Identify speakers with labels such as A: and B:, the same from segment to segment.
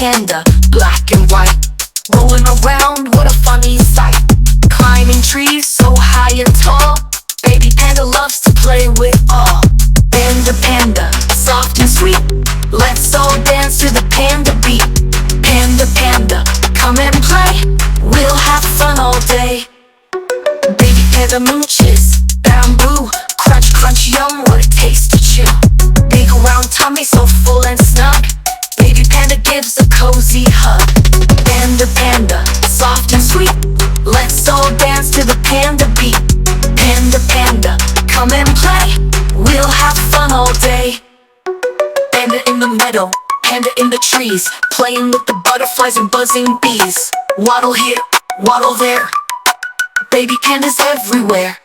A: panda, black and white, rolling around, what a funny sight. Climbing trees so high and tall, baby panda loves to play with all. Panda panda, soft and sweet, let's all dance to the panda beat. Panda panda, come and play, we'll have fun all day. Baby panda munches, bamboo, crunch crunch yum, what a taste to chew. Big round tummy so full and snug, baby panda gives a cozy hug. Panda panda, soft and sweet, let's all dance to the panda beat. Panda panda, come and play, we'll have fun all day. Panda in the meadow, panda in the trees, playing with the butterflies and buzzing bees. Waddle here, waddle there, baby pandas everywhere.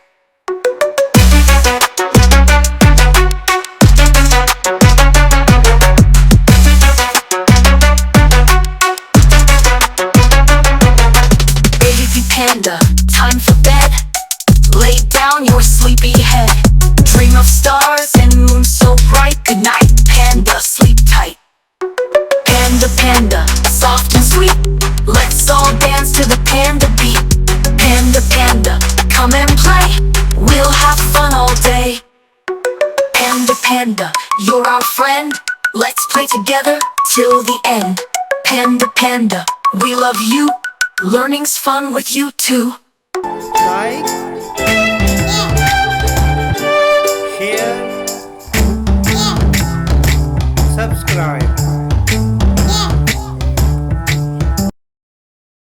A: Baby panda, time for bed, lay down your sleepy head. Dream of stars and moon so bright, good night panda, sleep tight. Panda panda, soft and sweet, let's all dance to the panda beat. Panda panda, come and play, we'll have fun all day. Panda panda, you're our friend, let's play together till the end. Panda panda, we love you, learning's fun with you too.
B: Like